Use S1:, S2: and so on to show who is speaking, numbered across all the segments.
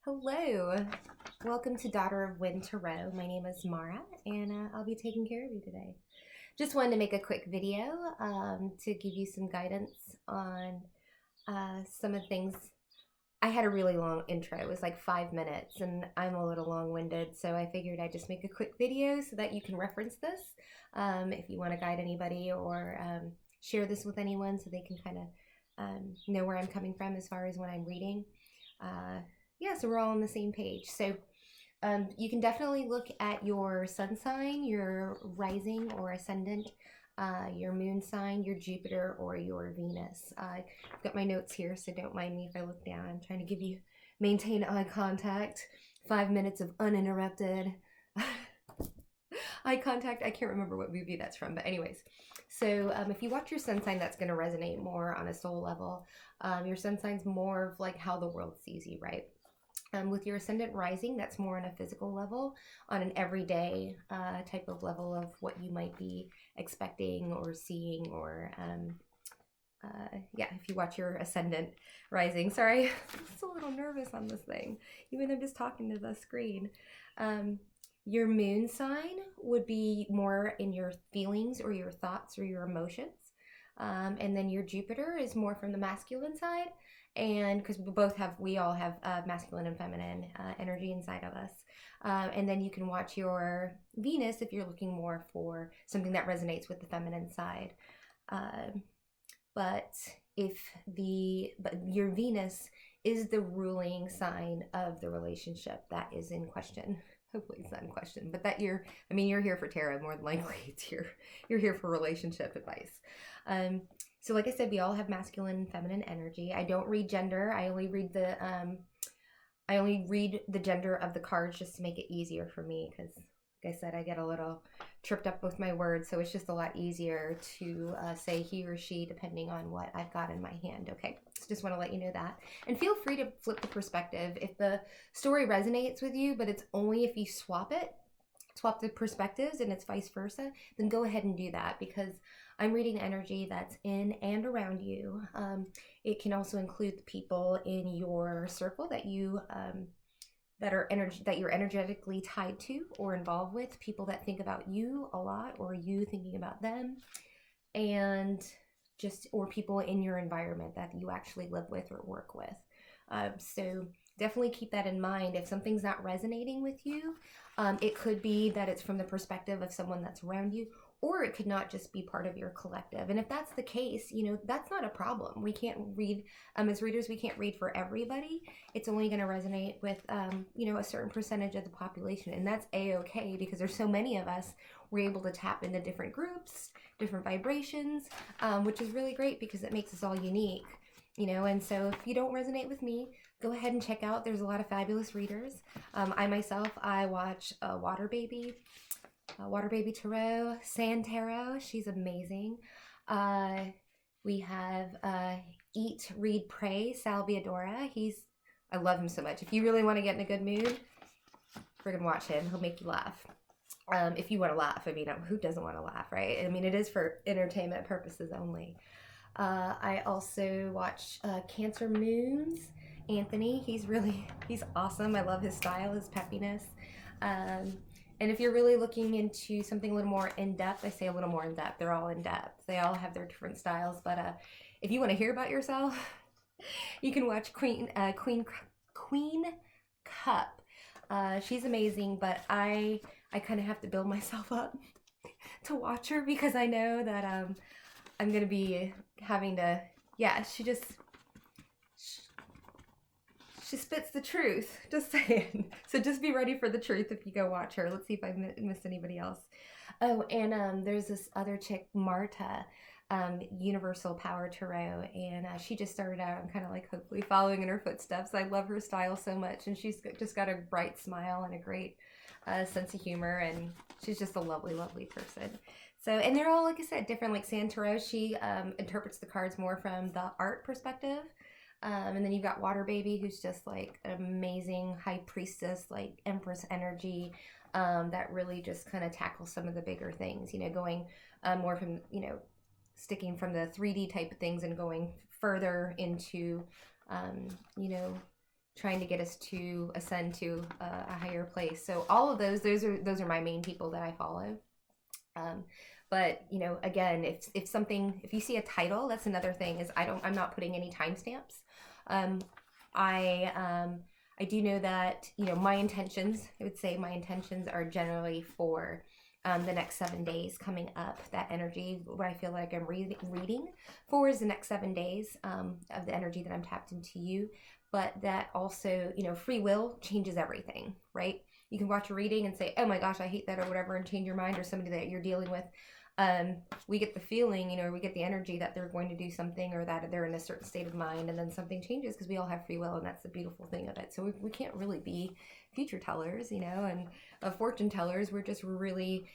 S1: Hello, welcome to Daughter of Wind Tarot. My name is Mara, and I'll be taking care of you today. Just wanted to make a quick video to give you some guidance on some of the things. I had a really long intro. It was like 5 minutes, and I'm a little long-winded, so I figured I'd just make a quick video so that you can reference this if you want to guide anybody or share this with anyone so they can kind of know where I'm coming from as far as when I'm reading. Yeah, so we're all on the same page. So you can definitely look at your sun sign, your rising or ascendant, your moon sign, your Jupiter, or your Venus. I've got my notes here, so don't mind me if I look down. I'm trying to maintain eye contact. 5 minutes of uninterrupted eye contact. I can't remember what movie that's from, but anyways. So if you watch your sun sign, that's going to resonate more on a soul level. Your sun sign's more of like how the world sees you, right? With your ascendant rising, that's more on a physical level, on an everyday type of level of what you might be expecting or seeing, or yeah, if you watch your ascendant rising. Sorry, I'm just a little nervous on this thing, even though I'm just talking to the screen. Your moon sign would be more in your feelings or your thoughts or your emotions. And then your Jupiter is more from the masculine side. And because we all have masculine and feminine energy inside of us. And then you can watch your Venus if you're looking more for something that resonates with the feminine side. But your Venus is the ruling sign of the relationship that is in question. Hopefully it's not in question, but that you're here for tarot, more than likely you're here for relationship advice. So like I said, we all have masculine and feminine energy. I don't read gender. I only read the gender of the cards just to make it easier for me, because like I said, I get a little tripped up with my words, so it's just a lot easier to say he or she depending on what I've got in my hand. Okay, so just want to let you know that. And feel free to flip the perspective. If the story resonates with you, but it's only if you swap the perspectives and it's vice versa, then go ahead and do that, because I'm reading energy that's in and around you. It can also include the people in your circle that you're energetically tied to or involved with, people that think about you a lot or you thinking about them, and or people in your environment that you actually live with or work with. So definitely keep that in mind. If something's not resonating with you, it could be that it's from the perspective of someone that's around you, or it could not just be part of your collective. And if that's the case, that's not a problem. We can't read, as readers, we can't read for everybody. It's only going to resonate with, a certain percentage of the population. And that's A-okay, because there's so many of us, we're able to tap into different groups, different vibrations, which is really great because it makes us all unique, And so if you don't resonate with me, go ahead and check out. There's a lot of fabulous readers. I watch Water Baby Tarot, Sand Tarot. She's amazing. We have Eat, Read, Pray, Salviadora. I love him so much. If you really want to get in a good mood, friggin' watch him. He'll make you laugh. If you want to laugh, who doesn't want to laugh, right? It is for entertainment purposes only. I also watch Cancer Moons. Anthony, he's awesome. I love his style, his peppiness. And if you're really looking into something a little more in-depth, I say a little more in-depth. They're all in-depth. They all have their different styles. But if you want to hear about yourself, you can watch Queen Cup. She's amazing, but I kind of have to build myself up to watch her, because I know that I'm going to be having to, she spits the truth, just saying. So just be ready for the truth if you go watch her. Let's see if I missed anybody else. Oh, and there's this other chick, Marta, Universal Power Tarot, and she just started out. I'm kind of like hopefully following in her footsteps. I love her style so much, and she's just got a bright smile and a great sense of humor, and she's just a lovely, lovely person. So, and they're all, like I said, different. Like Sand Tarot, she interprets the cards more from the art perspective. And then you've got Water Baby, who's just like an amazing high priestess, like empress energy, that really just kind of tackles some of the bigger things, going more from, sticking from the 3D type of things and going further into, trying to get us to ascend to a higher place. So all of those are my main people that I follow. But you know, again, if you see a title, that's another thing, is I'm not putting any timestamps. I do know that, you know, my intentions, I would say my intentions are generally for the next 7 days coming up. That energy, what I feel like I'm reading for is the next 7 days of the energy that I'm tapped into you. But that also, you know, free will changes everything, right? You can watch a reading and say, oh my gosh, I hate that or whatever, and change your mind, or somebody that you're dealing with. We get the feeling, you know, we get the energy that they're going to do something, or that they're in a certain state of mind, and then something changes, because we all have free will, and that's the beautiful thing of it. So we can't really be future tellers, you know, and fortune tellers. We're just really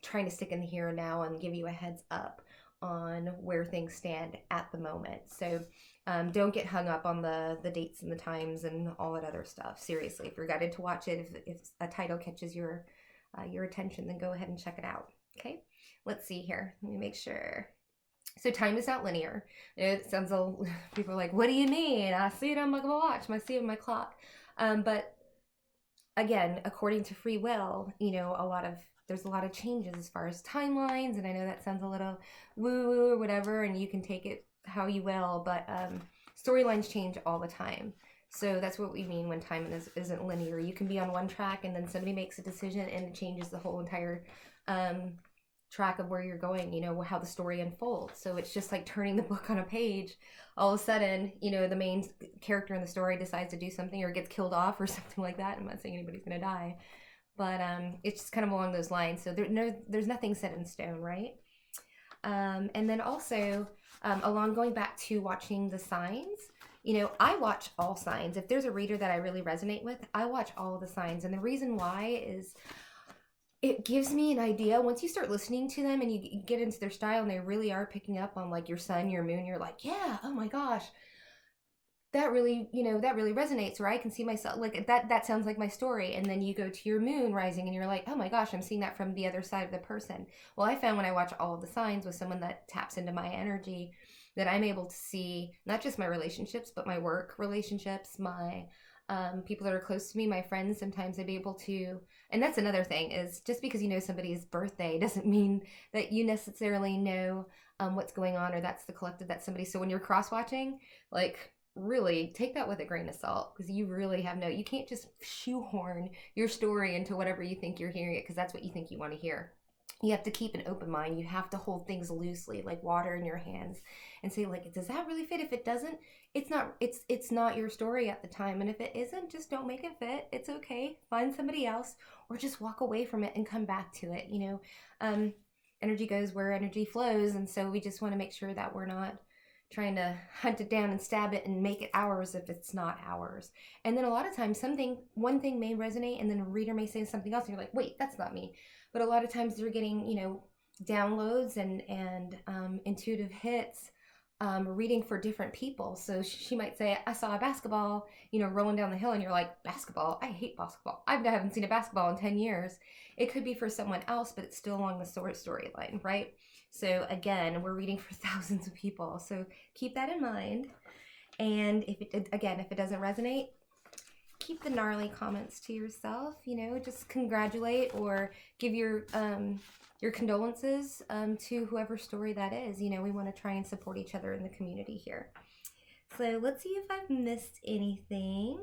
S1: trying to stick in the here and now and give you a heads up on where things stand at the moment. So don't get hung up on the dates and the times and all that other stuff. Seriously, if you're guided to watch it, if a title catches your attention, then go ahead and check it out. Okay, let's see here. Let me make sure. So time is not linear. It sounds people are like, what do you mean? I see it on my watch. I see it on my clock. But again, according to free will, you know, there's a lot of changes as far as timelines, and I know that sounds a little woo-woo or whatever, and you can take it how you will, but storylines change all the time. So that's what we mean when time isn't linear. You can be on one track, and then somebody makes a decision and it changes the whole entire track of where you're going, you know, how the story unfolds. So it's just like turning the book on a page. All of a sudden, you know, the main character in the story decides to do something, or gets killed off or something like that. I'm not saying anybody's going to die, but it's just kind of along those lines. So there's nothing set in stone, right? And then also, going back to watching the signs, you know, I watch all signs. If there's a reader that I really resonate with, I watch all the signs. And the reason why is it gives me an idea. Once you start listening to them and you get into their style, and they really are picking up on like your sun, your moon, you're like, yeah, oh my gosh, that really, you know, that really resonates, or I can see myself, like that sounds like my story. And then you go to your moon rising and you're like, oh my gosh, I'm seeing that from the other side of the person. Well, I found when I watch all of the signs with someone that taps into my energy, that I'm able to see not just my relationships, but my work relationships, my people that are close to me, my friends. Sometimes I'd be able to, and that's another thing, is just because you know somebody's birthday doesn't mean that you necessarily know what's going on, or that's the collective that somebody. So when you're cross-watching, like, really take that with a grain of salt, because you really have you can't just shoehorn your story into whatever you think you're hearing it, because that's what you think you want to hear. You have to keep an open mind. You have to hold things loosely, like water in your hands, and say, like, does that really fit? If it doesn't, it's not your story at the time. And if it isn't, just don't make it fit. It's okay. Find somebody else, or just walk away from it and come back to it. You know, energy goes where energy flows. And so we just want to make sure that we're not trying to hunt it down and stab it and make it ours if it's not ours. And then a lot of times one thing may resonate, and then a reader may say something else, and you're like, wait, that's not me. But a lot of times they're getting, you know, downloads and intuitive hits, reading for different people. So she might say, I saw a basketball, you know, rolling down the hill, and you're like, basketball? I hate basketball. I haven't seen a basketball in 10 years. It could be for someone else, but it's still along the storyline, right? So again, we're reading for thousands of people. So keep that in mind. And if it doesn't resonate, keep the gnarly comments to yourself. You know, just congratulate or give your condolences to whoever story that is. You know, we want to try and support each other in the community here. So let's see if I've missed anything.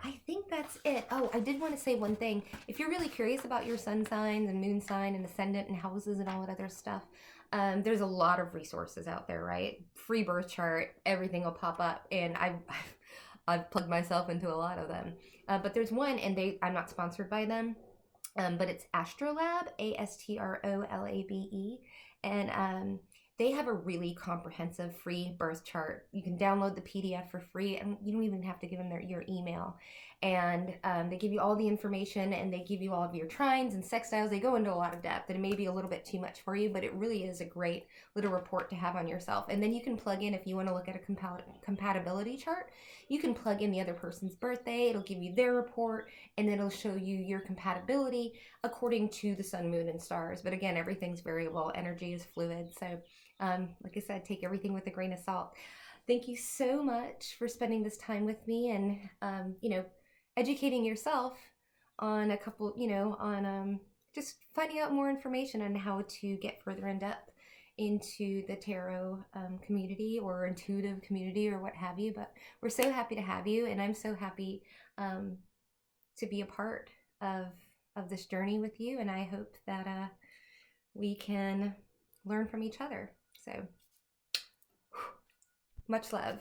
S1: I think that's it. Oh, I did want to say one thing. If you're really curious about your sun signs and moon sign and ascendant and houses and all that other stuff, there's a lot of resources out there, right? Free birth chart, everything will pop up, and I've plugged myself into a lot of them. But there's one, and I'm not sponsored by them, but it's Astrolabe, ASTROLABE, and they have a really comprehensive free birth chart. You can download the PDF for free, and you don't even have to give them your email. And they give you all the information, and they give you all of your trines and sextiles. They go into a lot of depth, and it may be a little bit too much for you, but it really is a great little report to have on yourself. And then you can plug in, if you want to look at a compatibility chart, you can plug in the other person's birthday. It'll give you their report, and then it'll show you your compatibility according to the sun, moon, and stars. But again, everything's variable. Energy is fluid. So like I said, take everything with a grain of salt. thank you so much for spending this time with me and, you know, educating yourself on a couple, you know, on just finding out more information on how to get further in depth into the tarot community or intuitive community or what have you. But we're so happy to have you, and I'm so happy to be a part of this journey with you, and I hope that we can learn from each other. So much love.